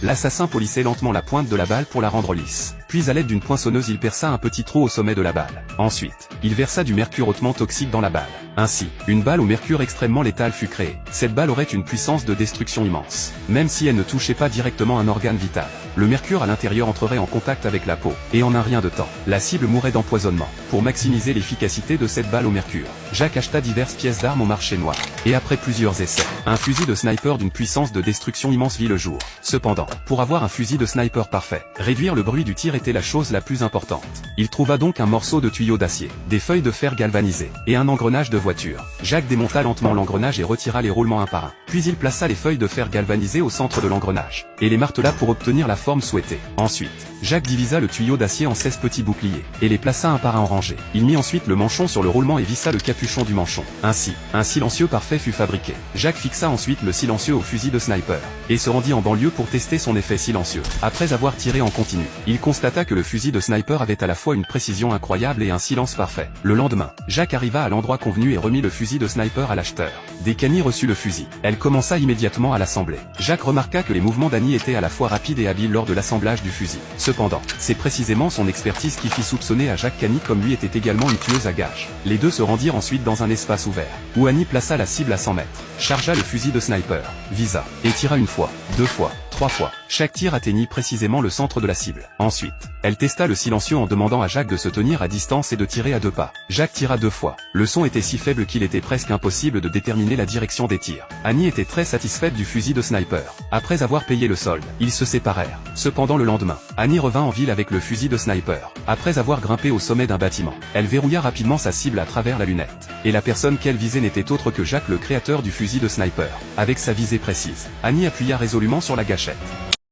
L'assassin polissait lentement la pointe de la balle pour la rendre lisse. Puis à l'aide d'une poinçonneuse il perça un petit trou au sommet de la balle. Ensuite, il versa du mercure hautement toxique dans la balle. Ainsi, une balle au mercure extrêmement létale fut créée. Cette balle aurait une puissance de destruction immense. Même si elle ne touchait pas directement un organe vital, le mercure à l'intérieur entrerait en contact avec la peau, et en un rien de temps, la cible mourrait d'empoisonnement. Pour maximiser l'efficacité de cette balle au mercure, Jack acheta diverses pièces d'armes au marché noir. Et après plusieurs essais, un fusil de sniper d'une puissance de destruction immense vit le jour. Cependant, pour avoir un fusil de sniper parfait, réduire le bruit du tir était la chose la plus importante. Il trouva donc un morceau de tuyau d'acier, des feuilles de fer galvanisées, et un engrenage de voiture. Jack démonta lentement l'engrenage et retira les roulements un par un. Puis il plaça les feuilles de fer galvanisées au centre de l'engrenage, et les martela pour obtenir la forme souhaitée. Ensuite, Jack divisa le tuyau d'acier en 16 petits boucliers, et les plaça un par un en rangée. Il mit ensuite le manchon sur le roulement et vissa le capuchon du manchon. Ainsi, un silencieux parfait fut fabriqué. Jack fixa ensuite le silencieux au fusil de sniper, et se rendit en banlieue pour tester son effet silencieux. Après avoir tiré en continu, il constata que le fusil de sniper avait à la fois une précision incroyable et un silence parfait. Le lendemain, Jack arriva à l'endroit convenu et remit le fusil de sniper à l'acheteur. Dès qu'Annie reçut le fusil, elle commença immédiatement à l'assembler. Jack remarqua que les mouvements d'Annie étaient à la fois rapides et habiles lors de l'assemblage du fusil. Cependant, c'est précisément son expertise qui fit soupçonner à Jack qu'Annie comme lui était également une tueuse à gages. Les deux se rendirent ensuite dans un espace ouvert, où Annie plaça la cible à 100 mètres, chargea le fusil de sniper, visa, et tira une fois, deux fois, 3 fois. Chaque tir atteignit précisément le centre de la cible. Ensuite, elle testa le silencieux en demandant à Jack de se tenir à distance et de tirer à 2 pas. Jack tira 2 fois. Le son était si faible qu'il était presque impossible de déterminer la direction des tirs. Annie était très satisfaite du fusil de sniper. Après avoir payé le solde, ils se séparèrent. Cependant le lendemain, Annie revint en ville avec le fusil de sniper. Après avoir grimpé au sommet d'un bâtiment, elle verrouilla rapidement sa cible à travers la lunette. Et la personne qu'elle visait n'était autre que Jack, le créateur du fusil de sniper. Avec sa visée précise, Annie appuya résolument sur la gâchette.